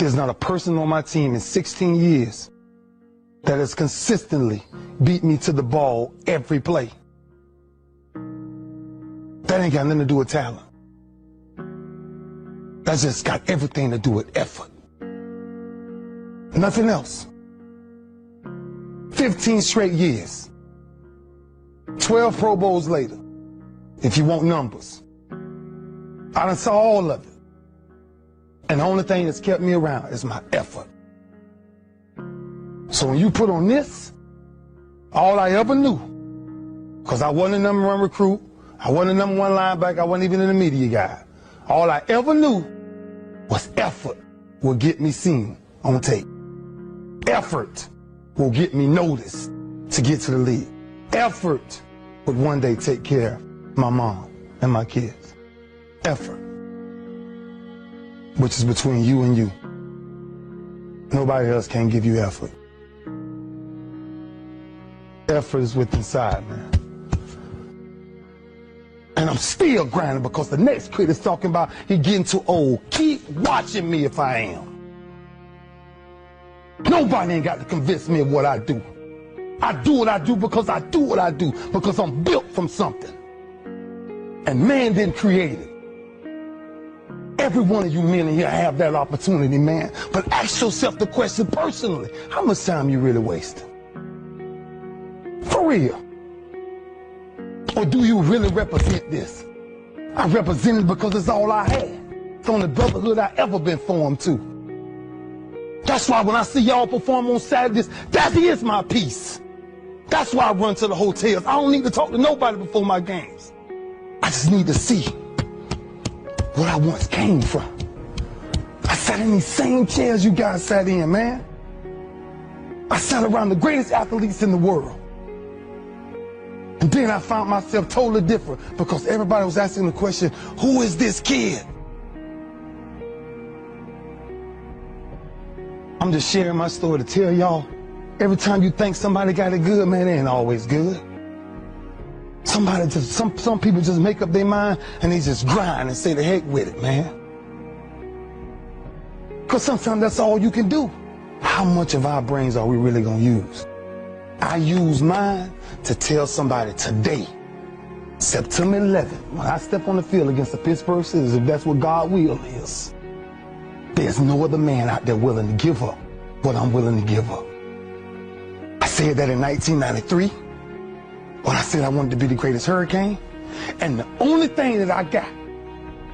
There's not a person on my team in 16 years that has consistently beat me to the ball every play. That ain't got nothing to do with talent. That's just got everything to do with effort. Nothing else. 15 straight years. 12 Pro Bowls later, if you want numbers. I done saw all of it. And the only thing that's kept me around is my effort. So when you put on this, all I ever knew, because I wasn't a number one recruit, I wasn't a number one linebacker, I wasn't even in the media guy. All I ever knew was effort will get me seen on tape. Effort will get me noticed to get to the league. Effort would one day take care of my mom and my kids. Effort. Which is between you and you. Nobody else can give you effort. Effort is within inside, man. And I'm still grinding because the next kid is talking about he getting too old. Keep watching me if I am. Nobody ain't got to convince me of what I do. I do what I do because I do what I do, because I'm built from something. And man didn't create it. Every one of you men in here have that opportunity, man. But ask yourself the question personally. How much time you really wasting? For real. Or do you really represent this? I represent it because it's all I had. It's the only brotherhood I ever been formed to. That's why when I see y'all perform on Saturdays, that is my peace. That's why I run to the hotels. I don't need to talk to nobody before my games. I just need to see what I once came from. I sat in these same chairs you guys sat in, man. I sat around the greatest athletes in the world. And then I found myself totally different because everybody was asking the question, who is this kid? I'm just sharing my story to tell y'all, every time you think somebody got it good, man, it ain't always good. Somebody just, some people just make up their mind and they just grind and say the heck with it, man. Because sometimes that's all you can do. How much of our brains are we really gonna use? I use mine to tell somebody today, September 11th, when I step on the field against the Pittsburgh Steelers, if that's what God's will is, there's no other man out there willing to give up what I'm willing to give up. I said that in 1993, when I said I wanted to be the greatest Hurricane, and the only thing that I got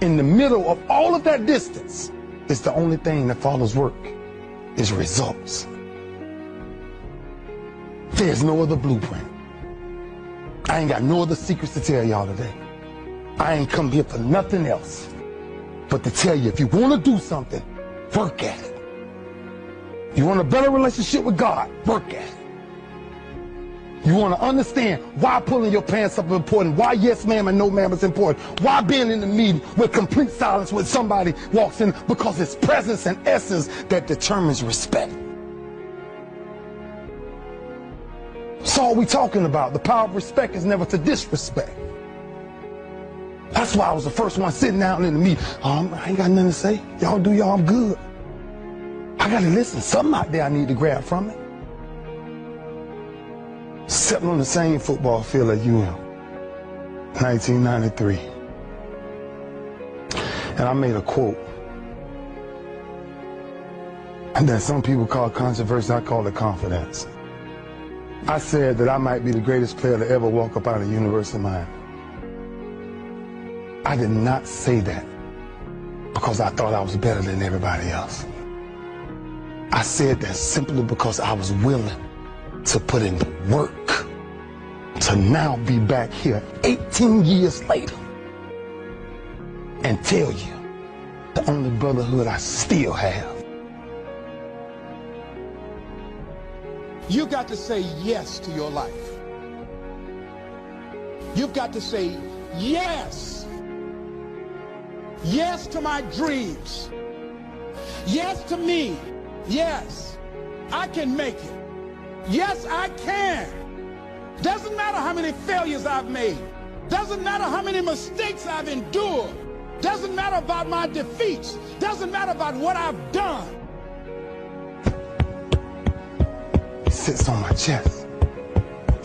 in the middle of all of that distance is the only thing that follows work, is results. There's no other blueprint. I ain't got no other secrets to tell y'all today. I ain't come here for nothing else but to tell you, if you want to do something, work at it. You want a better relationship with God, work at it. You want to understand why pulling your pants up is important, why yes ma'am and no ma'am is important, why being in the meeting with complete silence when somebody walks in, because it's presence and essence that determines respect. That's all we talking about. The power of respect is never to disrespect. That's why I was the first one sitting down in the meeting. I ain't got nothing to say. Y'all do y'all, I'm good. I gotta listen. Something out there I need to grab from it. Stepping on the same football field as you am. 1993. And I made a quote. And that some people call controversy, I call it confidence. I said that I might be the greatest player to ever walk up out of the University of Miami. I did not say that because I thought I was better than everybody else. I said that simply because I was willing to put in the work to now be back here 18 years later and tell you the only brotherhood I still have. You got to say yes to your life. You've got to say yes. Yes to my dreams. Yes to me. Yes, I can make it. Yes, I can. Doesn't matter how many failures I've made. Doesn't matter how many mistakes I've endured. Doesn't matter about my defeats. Doesn't matter about what I've done. sits on my chest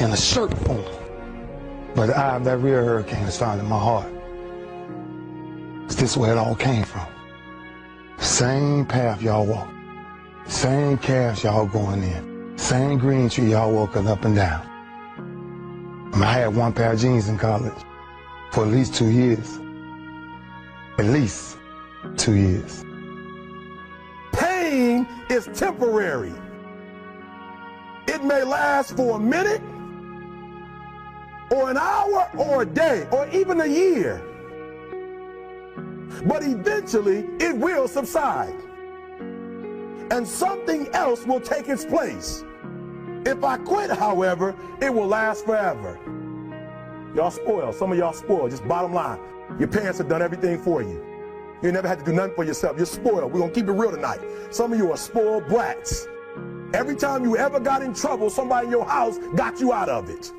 in a shirt form. But the eye of that real hurricane is found in my heart. Is this where it all came from? Same path y'all walk. Same calves y'all going in. Same green tree y'all walking up and down. I had one pair of jeans in college for at least 2 years. At least 2 years. Pain is temporary. It may last for a minute, or an hour, or a day, or even a year. But eventually, it will subside. And something else will take its place. If I quit, however, it will last forever. Y'all spoiled. Some of y'all spoiled. Just bottom line. Your parents have done everything for you. You never had to do nothing for yourself. You're spoiled. We're going to keep it real tonight. Some of you are spoiled brats. Every time you ever got in trouble, somebody in your house got you out of it.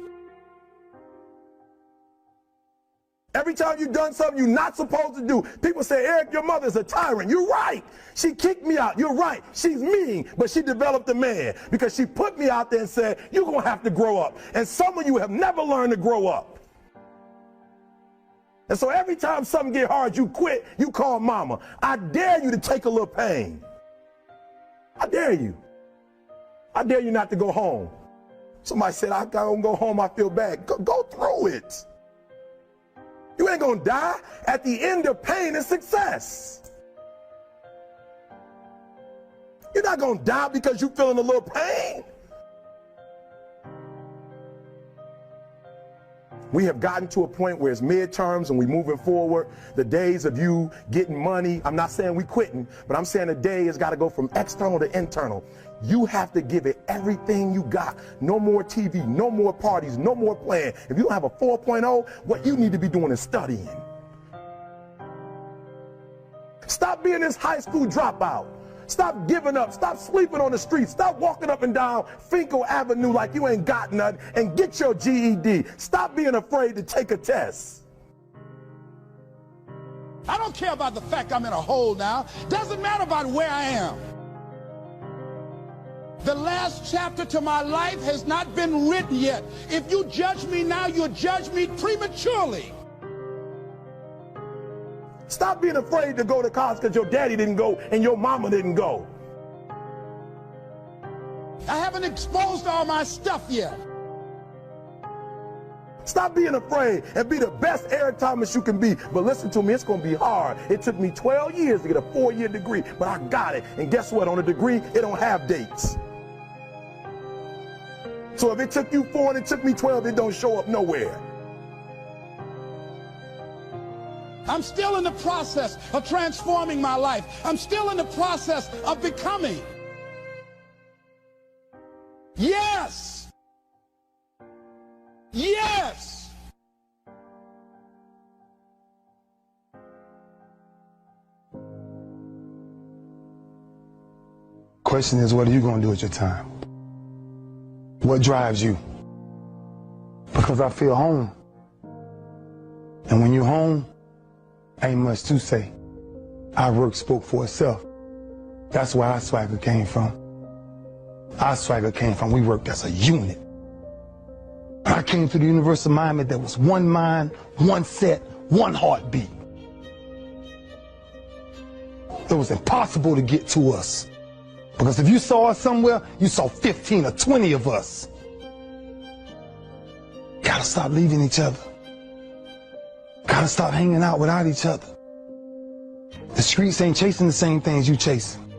Every time you've done something you're not supposed to do, people say, Eric, your mother's a tyrant. You're right. She kicked me out. You're right. She's mean, but she developed a man because she put me out there and said, you're going to have to grow up. And some of you have never learned to grow up. And so every time something get hard, you quit, you call mama. I dare you to take a little pain. I dare you. I dare you not to go home. Somebody said, I don't go home, I feel bad. Go through it. You ain't gonna die. At the end of pain is success. You're not gonna die because you're feeling a little pain. We have gotten to a point where it's midterms and we're moving forward. The days of you getting money, I'm not saying we quitting, but I'm saying the day has got to go from external to internal. You have to give it everything you got. No more TV, no more parties, no more playing. If you don't have a 4.0, what you need to be doing is studying. Stop being this high school dropout. Stop giving up. Stop sleeping on the street. Stop walking up and down Finkel Avenue like you ain't got nothing, and get your GED. Stop being afraid to take a test. I don't care about the fact I'm in a hole now. Doesn't matter about where I am. The last chapter to my life has not been written yet. If you judge me now, you'll judge me prematurely. Stop being afraid to go to college because your daddy didn't go and your mama didn't go. I haven't exposed all my stuff yet. Stop being afraid and be the best Eric Thomas you can be. But listen to me, it's going to be hard. It took me 12 years to get a 4-year degree, but I got it. And guess what? On a degree, it don't have dates. So if it took you 4 and it took me 12, it don't show up nowhere. I'm still in the process of transforming my life. I'm still in the process of becoming. Yes. Yes. Question is, what are you going to do with your time? What drives you? Because I feel home. And when you're home, ain't much to say. Our work spoke for itself. That's where our swagger came from. Our swagger came from, we worked as a unit. I came to the University of Miami, there was one mind, one set, one heartbeat. It was impossible to get to us. Because if you saw us somewhere, you saw 15 or 20 of us. Gotta stop leaving each other. Gotta stop hanging out without each other. The streets ain't chasing the same things you chasing.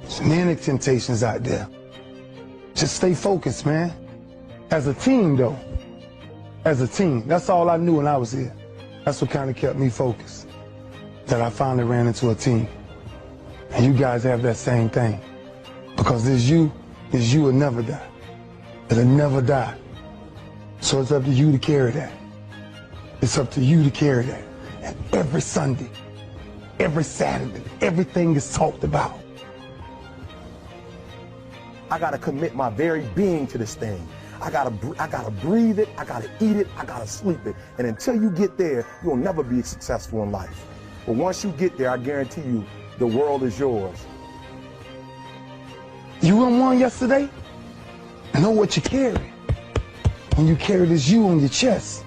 There's many temptations out there. Just stay focused, man. As a team, though. As a team. That's all I knew when I was here. That's what kind of kept me focused. That I finally ran into a team. And you guys have that same thing. Because this you will never die. It'll never die. So it's up to you to carry that. It's up to you to carry that. And every Sunday, every Saturday, everything is talked about. I gotta commit my very being to this thing. I gotta breathe it, I gotta eat it, I gotta sleep it. And until you get there, you'll never be successful in life. But once you get there, I guarantee you, the world is yours. You won yesterday? Know what you carry. When you carry this you on your chest.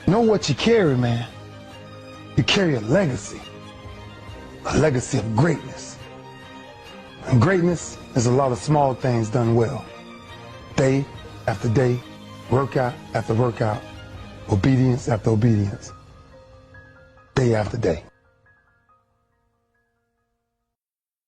Know what you carry, man. You carry a legacy of greatness. And greatness is a lot of small things done well. Day after day, workout after workout, obedience after obedience, day after day.